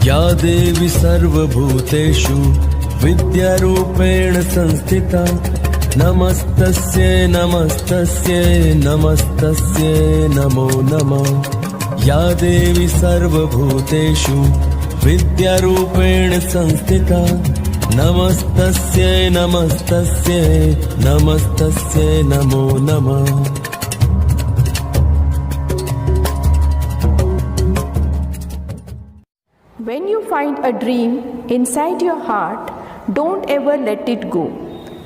या देवी सर्वभूतेषु विद्यारूपेण संस्थिता नमस्तस्यै नमस्तस्यै नमस्तस्यै नमो नमः। या देवी सर्वभूतेषु विद्यारूपेण संस्थिता नमस्तस्यै नमस्तस्यै नमस्तस्यै नमो नमः। When you find a dream inside your heart, don't ever let it go,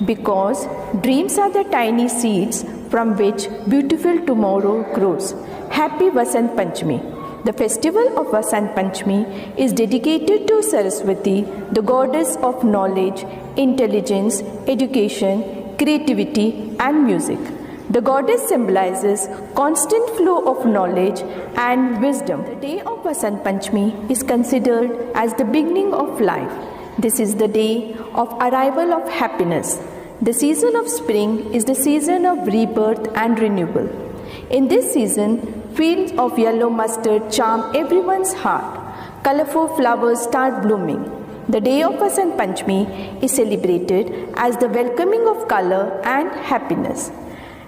because dreams are the tiny seeds from which beautiful tomorrow grows. Happy Vasant Panchami. The festival of Vasant Panchami is dedicated to Saraswati, the goddess of knowledge, intelligence, education, creativity and music. The goddess symbolizes constant flow of knowledge and wisdom. The day of Vasant Panchami is considered as the beginning of life. This is the day of arrival of happiness. The season of spring is the season of rebirth and renewal. In this season, fields of yellow mustard charm everyone's heart. Colorful flowers start blooming. The day of Vasant Panchami is celebrated as the welcoming of color and happiness.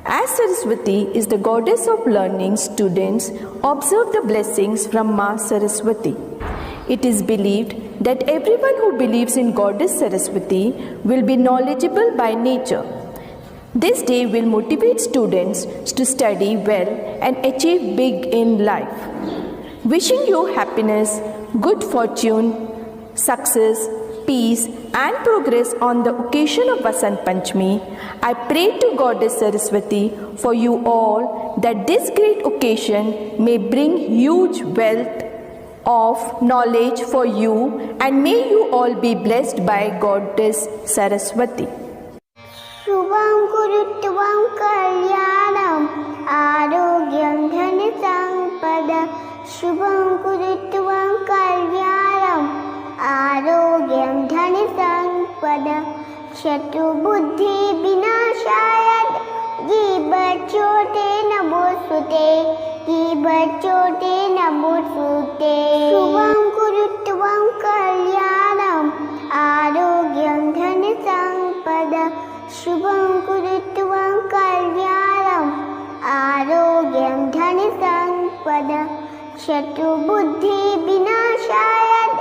As Saraswati is the goddess of learning, students observe the blessings from Ma Saraswati. It is believed that everyone who believes in Goddess Saraswati will be knowledgeable by nature. This day will motivate students to study well and achieve big in life. Wishing you happiness, good fortune, success, peace and progress on the occasion of Vasant Panchami, I pray to Goddess Saraswati for you all that this great occasion may bring huge wealth of knowledge for you, and may you all be blessed by Goddess Saraswati. Shubham Kurutvam Kalyanam Arogyam Dhani Sampada. Shubham Kurutvam Kalyanam Arogyam Dhani Sampada. Shatru Buddhi Vinashayad Jibachote Nabosute Jibachote Nabosute. Shubham Kurutvam Kalyanam Arogyam Dhani Sampada. Shubham Kurutvam Kalyanam Arogyam Dhani Sampada. Shatru Buddhi Vinashayad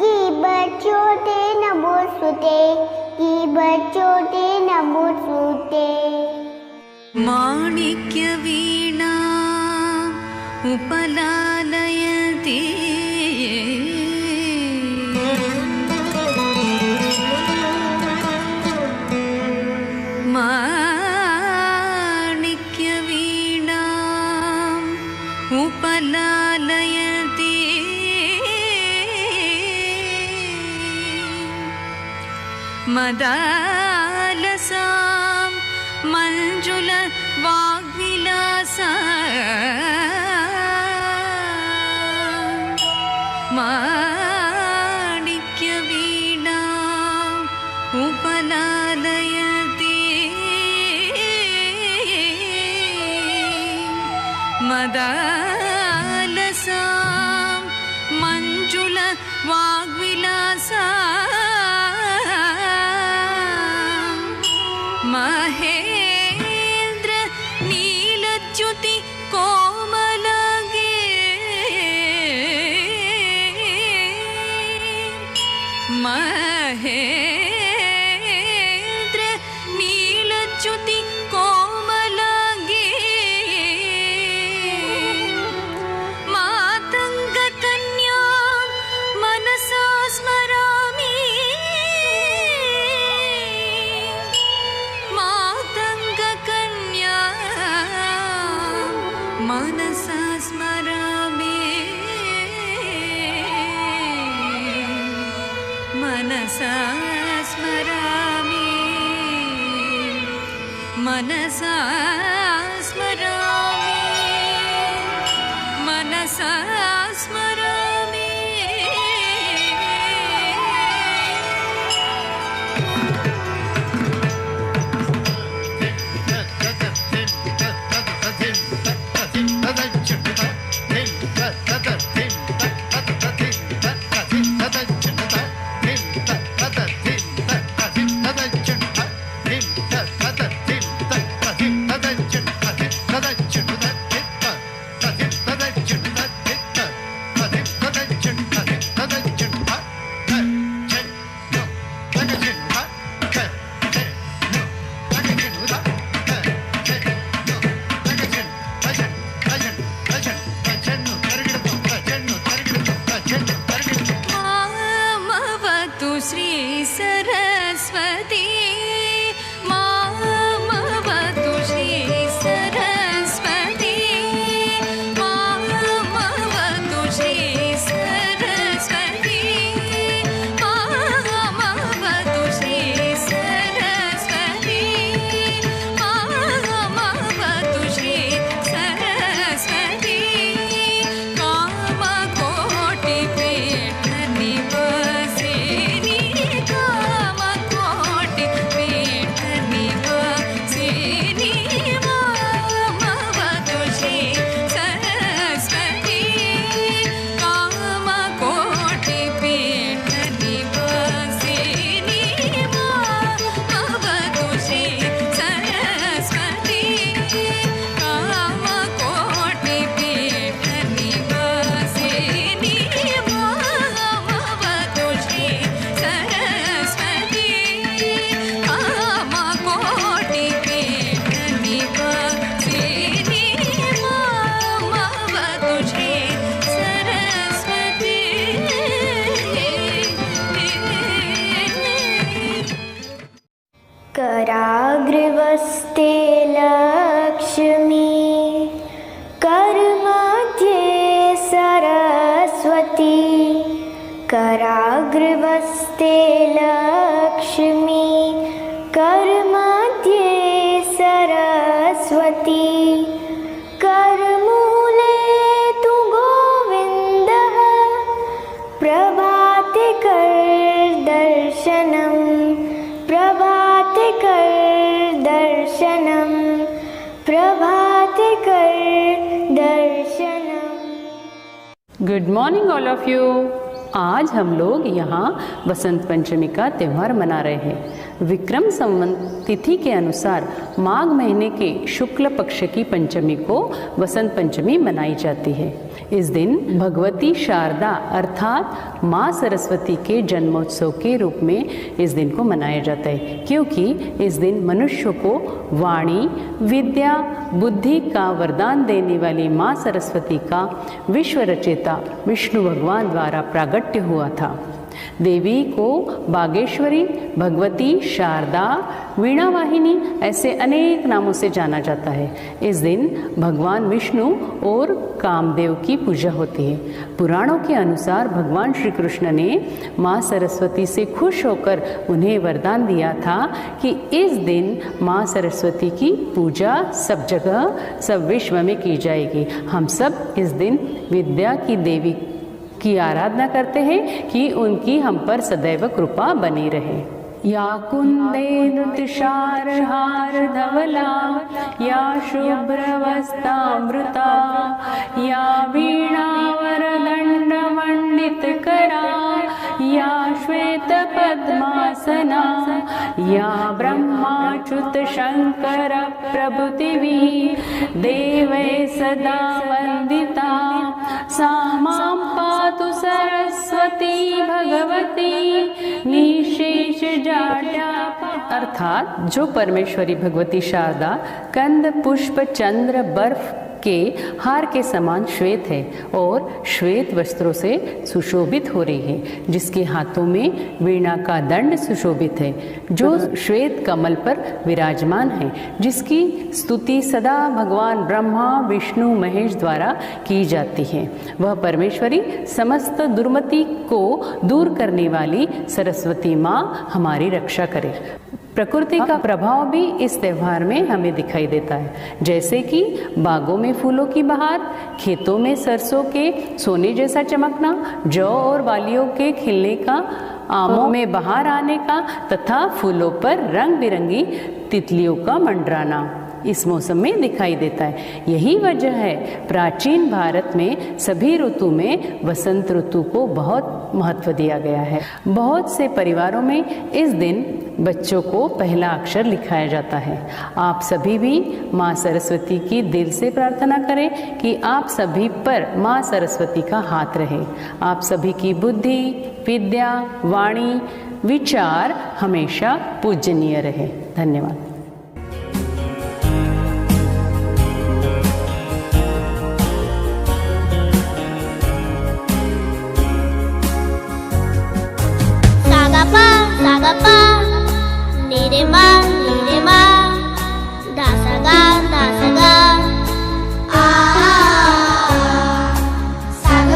Jibachote Nabosute Jibachote Nabosute. माणिक्य वीणा उपलालयति माणिक्य वीणा उपलालयति मदालसां मंजुल वाग्विलासा माणिक्य वीणा उपलालयति मदालसां मंजुल वाग्विलासा महेन्द्र नीलच्युति कोमलगे महेन्द्र नीलच्युति कोमलगे मातंग कन्या मनसा स्मरामि मनसा स्मरामि मनसा स्मरामि मनसा स्मरामि मनसा स्मरामि मामवतु श्री सरस्वती मामवतु श्री सरस्वती मामवतु श्री सरस्वती मामवतु श्री सरस्वती मामवतु श्री सरस्वती कामकोटिपीठ निवासिनी कामकोटिपीठ निवासिनी मामवतु श्री सरस्वती कामकोटिपीठ निवासिनी मामवतु श्री सरस्वती कामकोटिपीठ निवासिनी मामवतु श्री सरस्वती कामकोटिपीठ निवासिनी मामवतु श्री सरस्वती कराग्रवस्ते लक्ष्मी करमध्ये सरस्वती कराग्रवस्ते लक्ष्मी करमध्ये सरस्वती करमूले तु गोविन्दः प्रभाते कर दर्शनं प्रभाते कर दर्शनं प्रभाते कर दर्शनम्। Good morning all of you. आज हम लोग यहाँ बसंत पंचमी का त्यौहार मना रहे हैं। विक्रम संवत तिथि के अनुसार माघ महीने के शुक्ल पक्ष की पंचमी को बसंत पंचमी मनाई जाती है। इस दिन भगवती शारदा अर्थात माँ सरस्वती के जन्मोत्सव के रूप में इस दिन को मनाया जाता है, क्योंकि इस दिन मनुष्य को वाणी, विद्या, बुद्धि का वरदान देने वाली माँ सरस्वती का विश्व रचयिता विष्णु भगवान द्वारा प्रागट्य हुआ था। देवी को बागेश्वरी, भगवती, शारदा, वीणा वाहिनी ऐसे अनेक नामों से जाना जाता है। इस दिन भगवान विष्णु और कामदेव की पूजा होती है। पुराणों के अनुसार भगवान श्री कृष्ण ने माँ सरस्वती से खुश होकर उन्हें वरदान दिया था कि इस दिन माँ सरस्वती की पूजा सब जगह, सब विश्व में की जाएगी। हम सब इस दिन विद्या की देवी की आराधना करते हैं कि उनकी हम पर सदैव कृपा बनी रहे। या कुन्देन्दुतुषारहार धवला या शुभ्रवस्त्रामृता या वीणावरदण्डमण्डितकरा या श्वेतपद्मासना या ब्रह्माच्युतशङ्कर प्रभृतिभिः देवैः सदा वन्दिता सा मां पातु सरस्वती भगवती निशेष अर्थात जो परमेश्वरी भगवती शारदा कंद, पुष्प, चंद्र, बर्फ, के हार के समान श्वेत है और श्वेत वस्त्रों से सुशोभित हो रही है, जिसके हाथों में वीणा का दंड सुशोभित है, जो श्वेत कमल पर विराजमान है, जिसकी स्तुति सदा भगवान ब्रह्मा विष्णु महेश द्वारा की जाती है। वह परमेश्वरी समस्त दुर्मति को दूर करने वाली सरस्वती माँ हमारी रक्षा करे। प्रकृति का प्रभाव भी इस त्यौहार में हमें दिखाई देता है, जैसे कि बागों में फूलों की बहार, खेतों में सरसों के सोने जैसा चमकना, जौ और बालियों के खिलने का, आमों में बहार आने का तथा फूलों पर रंग बिरंगी तितलियों का मंडराना इस मौसम में दिखाई देता है। यही वजह है प्राचीन भारत में सभी ऋतु में वसंत ऋतु को बहुत महत्व दिया गया है। बहुत से परिवारों में इस दिन बच्चों को पहला अक्षर लिखाया जाता है। आप सभी भी माँ सरस्वती की दिल से प्रार्थना करें कि आप सभी पर माँ सरस्वती का हाथ रहे। आप सभी की बुद्धि, विद्या, वाणी, विचार हमेशा पूजनीय रहे। धन्यवाद। Sagapa, nirema, dasaga, sagapa, nirema, dasaga,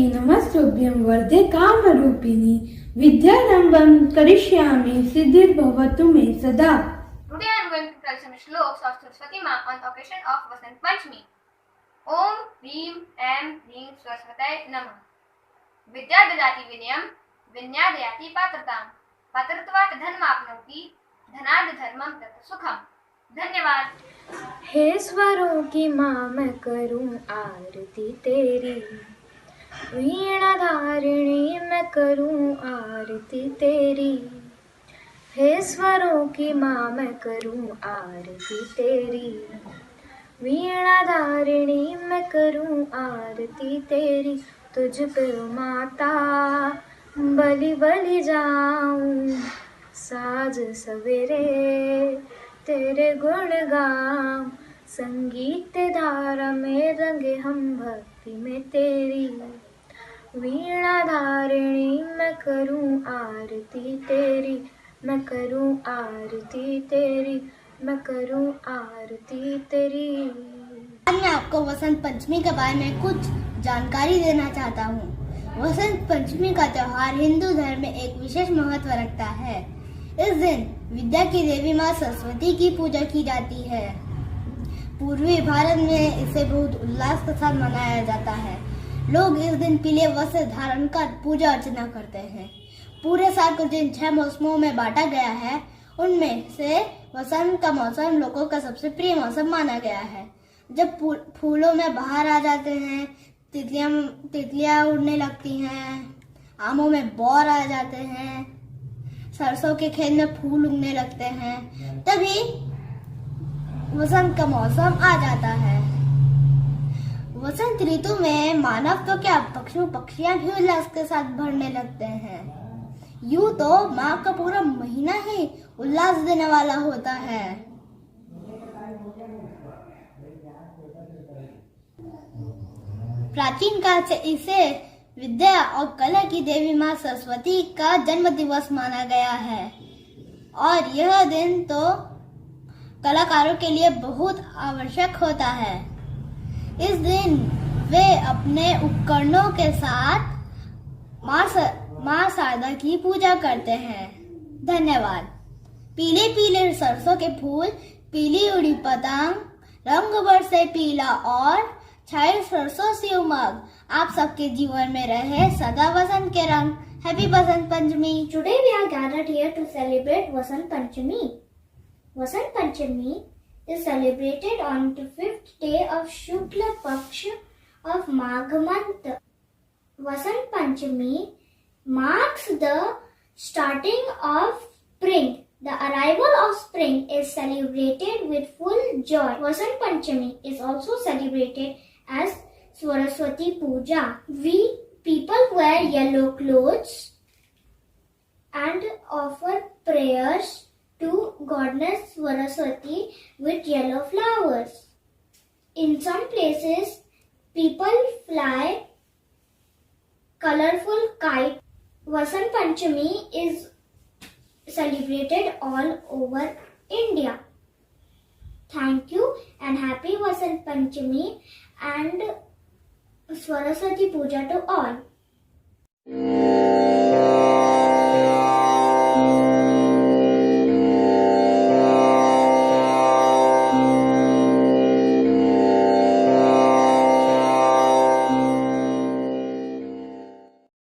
नमस्तुभ्यं वरदे कामरूपिणी विद्यारंभं करिष्यामि सिद्धिर्भवतु मे सदा। Today I am going to tell some shlokas of Saraswati Ma on the occasion of Vasant Panchami. Om Hrim Aim Hrim Saraswataye Namah. Vidya ददाति विनयम विन्या दयाति पात्रताम पात्रत्वात् धर्माप्नोति धनाद् धर्मं तत् सुखम। धन्यवाद। हे स्वरों की माँ मैं करूं आरती तेरी, वीणा धारिणी मैं करूं आरती तेरी। हे स्वरों की माँ मैं करूं आरती तेरी, वीणा धारिणी मैं करूं आरती तेरी। तुझ पे माता बलि बलि जाऊं, साज सवेरे तेरे गुण गाऊं। संगीत धारा में रंगे हम भक्ति में तेरी, वीणा धारिणी मैं करूं आरती तेरी, मैं करूं आरती तेरी, मैं करूं आरती तेरी। आज मैं आपको वसंत पंचमी के बारे में कुछ जानकारी देना चाहता हूँ। वसंत पंचमी का त्योहार हिंदू धर्म में एक विशेष महत्व रखता है। इस दिन विद्या की देवी माँ सरस्वती की पूजा की जाती है। पूर्वी भारत में इसे बहुत उल्लास के साथ मनाया जाता है। लोग इस दिन पीले वस्त्र धारण कर पूजा अर्चना करते हैं। पूरे साल को जिन 6 मौसमों में बांटा गया है, उनमें से वसंत का मौसम लोगों का सबसे प्रिय मौसम माना गया है। जब फूलों में बाहर आ जाते हैं, तितलियां उड़ने लगती हैं, आमों में बौर आ जाते हैं, सरसों के खेत में फूल उगने लगते हैं, तभी वसंत का मौसम आ जाता है। वसंत ऋतु में मानव तो क्या, पशु पक्षियां भी उल्लास के साथ भरने लगते हैं। यूं तो माँ का पूरा महीना ही उल्लास देने वाला होता है। प्राचीन काल से इसे विद्या और कला की देवी माँ सरस्वती का जन्म दिवस माना गया है और यह दिन तो कलाकारों के लिए बहुत आवश्यक होता है। इस दिन वे अपने उपकरणों के साथ माँ शारदा की पूजा करते हैं। धन्यवाद। पीले पीले सरसों के फूल, पीली उड़ी पतंग, रंग बरसे पीला और छाए सरसों सी उमंग, आप सबके जीवन में रहे सदा वसंत के रंग। Happy Vasant Panchami. Today we are gathered here to celebrate Vasant Panchami. Vasant Panchami is celebrated on the 5th day of Shukla Paksha of Magh month. Vasant Panchami marks the starting of spring. The arrival of spring is celebrated with full joy. Vasant Panchami is also celebrated as Saraswati Puja. We people wear yellow clothes and offer prayers to Goddess Saraswati with yellow flowers. In some places, people fly colorful kites. Vasant Panchami is celebrated all over India. Thank you and happy Vasant Panchami and Saraswati Puja to all.